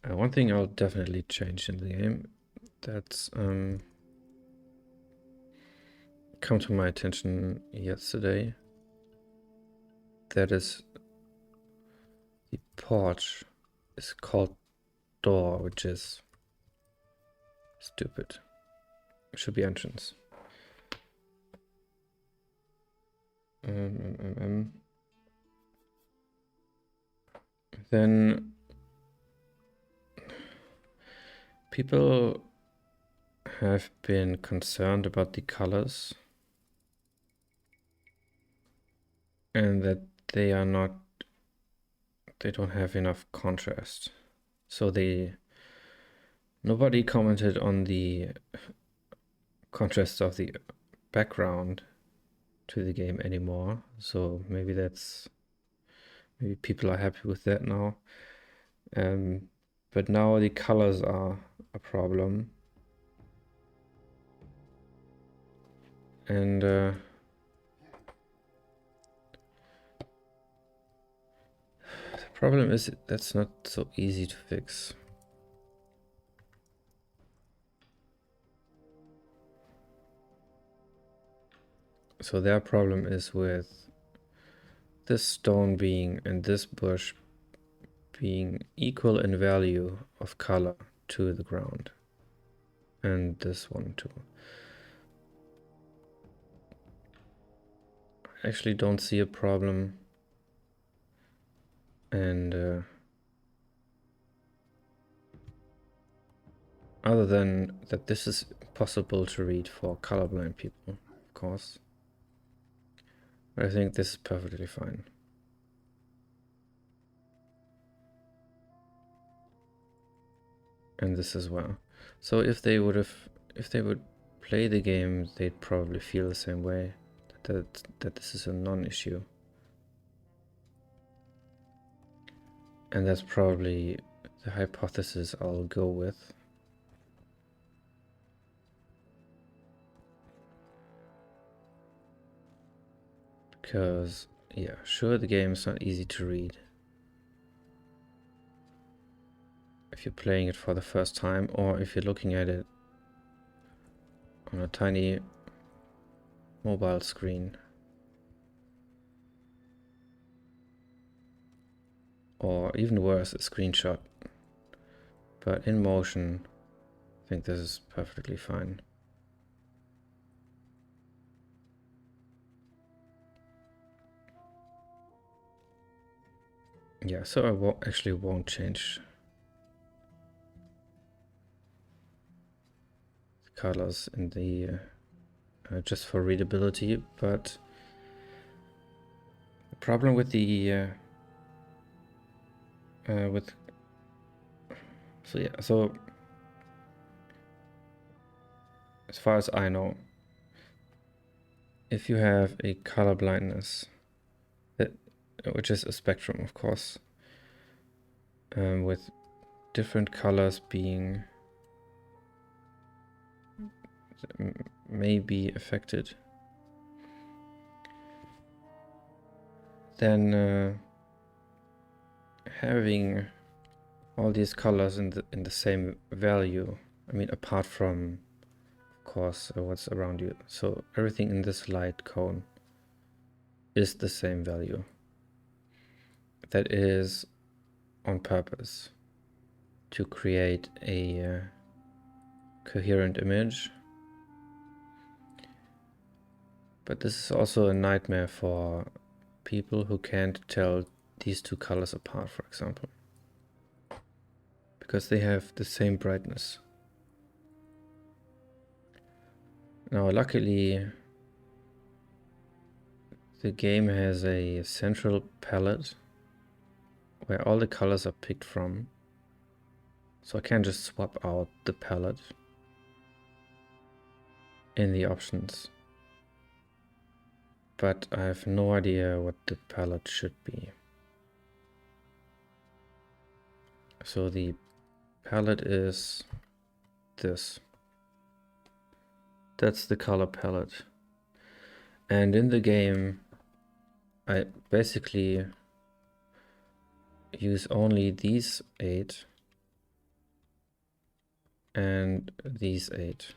One thing I'll definitely change in the game that's come to my attention yesterday. That is the porch is called door, which is stupid. It should be entrance. Then people have been concerned about the colors and that they don't have enough contrast. So nobody commented on the contrast of the background to the game anymore. So maybe people are happy with that now. But now the colors are a problem. And the problem is that's not so easy to fix. So their problem is with this stone being and this bush being equal in value of color to the ground. And this one too. I actually don't see a problem. And other than that, this is possible to read for colorblind people, of course. But I think this is perfectly fine. And this as well. So if they would play the game, they'd probably feel the same way, that this is a non-issue. And that's probably the hypothesis I'll go with. Because, yeah, sure, the game is not easy to read if you're playing it for the first time, or if you're looking at it on a tiny mobile screen. Or even worse, a screenshot. But in motion, I think this is perfectly fine. Yeah, so I actually won't change the colors in the just for readability, but the problem with the so as far as I know, if you have a color blindness, which is a spectrum, of course, with different colors being may be affected, then having all these colors in the same value, I mean, apart from, of course, what's around you. So everything in this light cone is the same value. That is on purpose to create a coherent image. But this is also a nightmare for people who can't tell these two colors apart, for example, because they have the same brightness. Now, luckily, the game has a central palette where all the colors are picked from. So I can just swap out the palette in the options. But I have no idea what the palette should be. So the palette is this. That's the color palette. And in the game, I basically use only these 8 and these 8.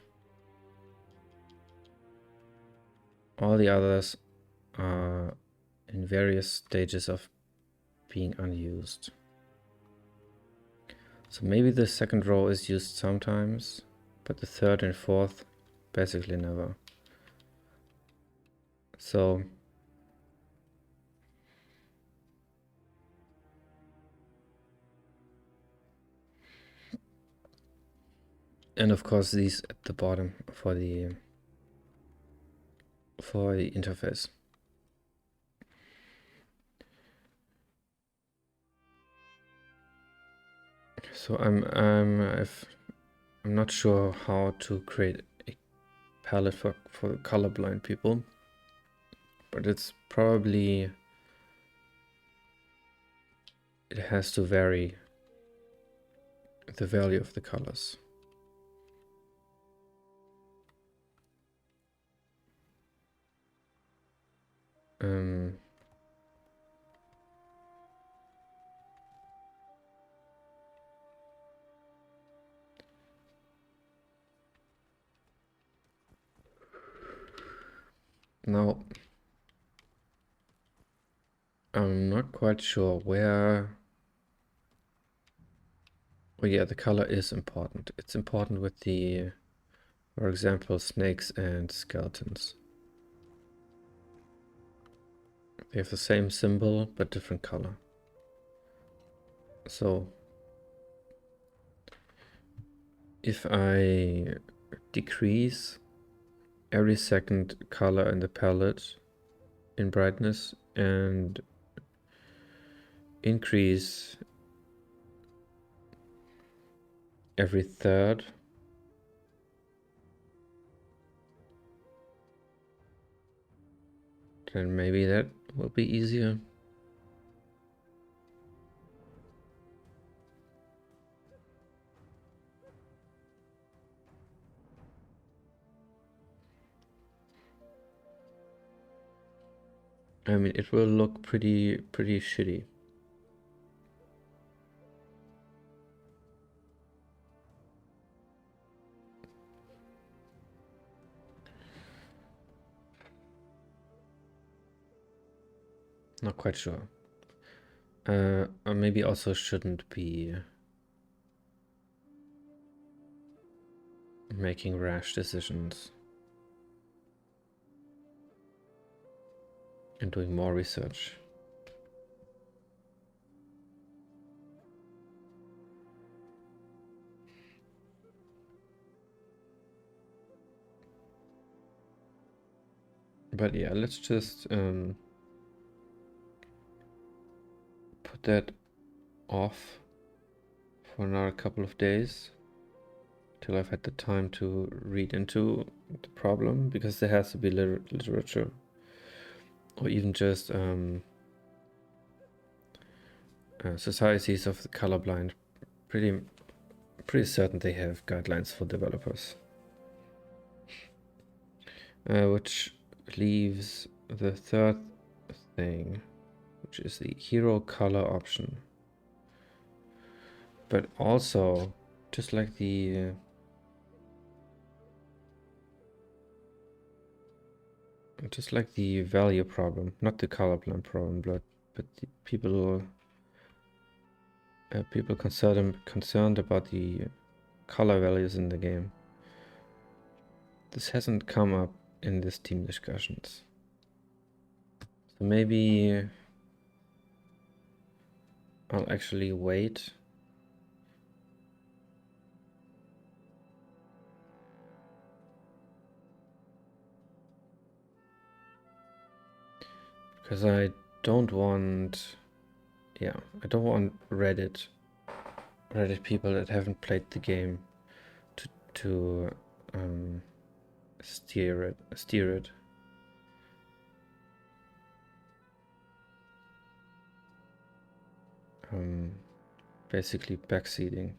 All the others are in various stages of being unused. So maybe the second row is used sometimes, but the third and fourth basically never. So and of course these at the bottom for the interface. So I'm not sure how to create a palette for colorblind people, but it's probably, it has to vary the value of the colors. Now, I'm not quite sure where. Oh yeah, the color is important. It's important with the, for example, snakes and skeletons. They have the same symbol, but different color. So if I decrease every second color in the palette in brightness and increase every third, then maybe that will be easier. I mean, it will look pretty shitty. Not quite sure. Or maybe also shouldn't be making rash decisions and doing more research. But yeah, let's just put that off for another couple of days till I've had the time to read into the problem, because there has to be literature or even just societies of the colorblind. Pretty certain they have guidelines for developers. Which leaves the third thing, which is the hero color option. But also, just like the value problem, not the colorblind problem, but the people concerned about the color values in the game. This hasn't come up in this team discussions. So maybe I'll actually wait. Because I don't want Reddit people that haven't played the game to steer it. Basically backseating.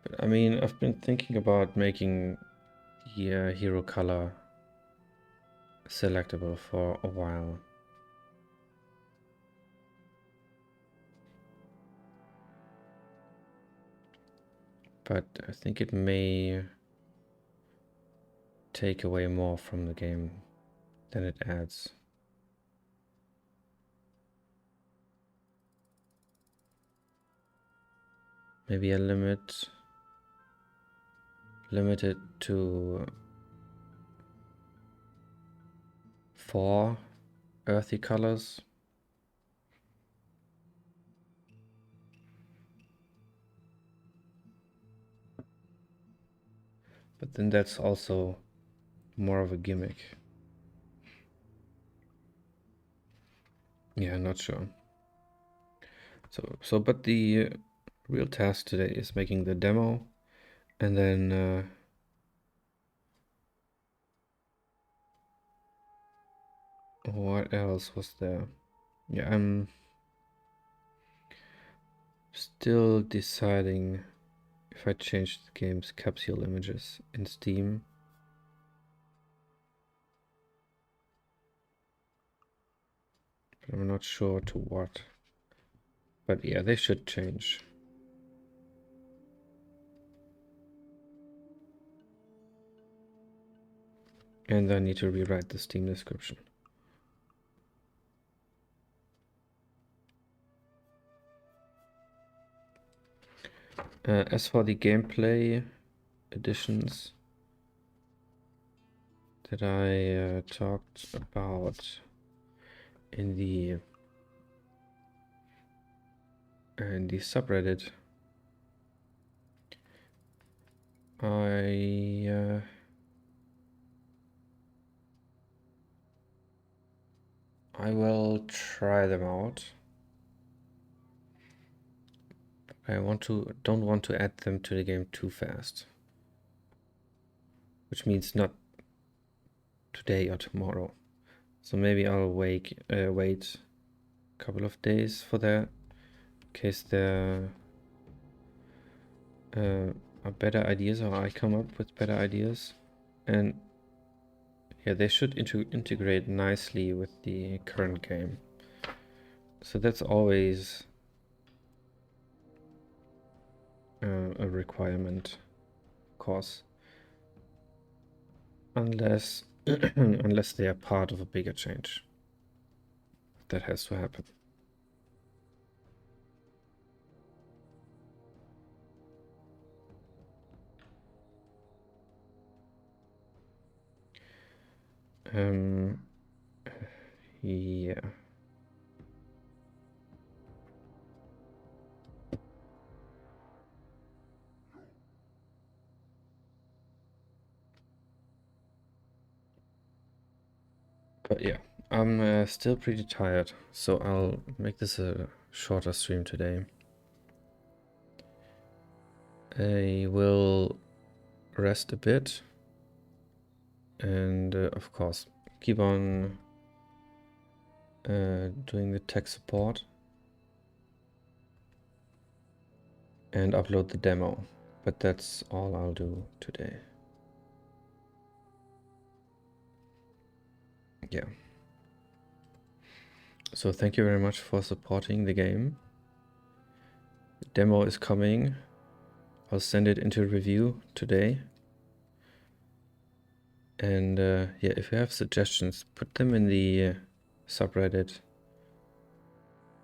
But I mean, I've been thinking about making the hero color selectable for a while. But I think it may take away more from the game than it adds. Maybe a limit it to 4 earthy colors. But then that's also more of a gimmick. Yeah, not sure. So but the real task today is making the demo, and then what else was there? Yeah, I'm still deciding if I change the game's capsule images in Steam. But I'm not sure to what. But yeah, they should change. And I need to rewrite the Steam description. As for the gameplay additions that I talked about in the subreddit, I will try them out. I don't want to add them to the game too fast, which means not today or tomorrow. So maybe I'll wait a couple of days for that, in case there are better ideas, or I come up with better ideas. And yeah, they should integrate nicely with the current game. So that's always a requirement, of course, unless unless they are part of a bigger change. That has to happen. Yeah. But yeah, I'm still pretty tired, so I'll make this a shorter stream today. I will rest a bit and of course keep on doing the tech support and upload the demo, but that's all I'll do today. Yeah. So thank you very much for supporting the game. The demo is coming. I'll send it into review today. And yeah, if you have suggestions, put them in the subreddit.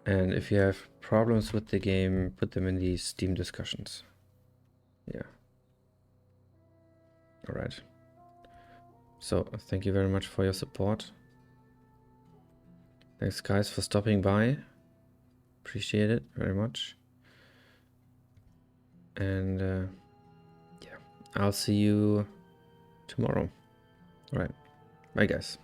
And if you have problems with the game, put them in the Steam discussions. Yeah. All right. So thank you very much for your support. Thanks guys for stopping by. Appreciate it very much. And yeah, I'll see you tomorrow. All right. Bye guys.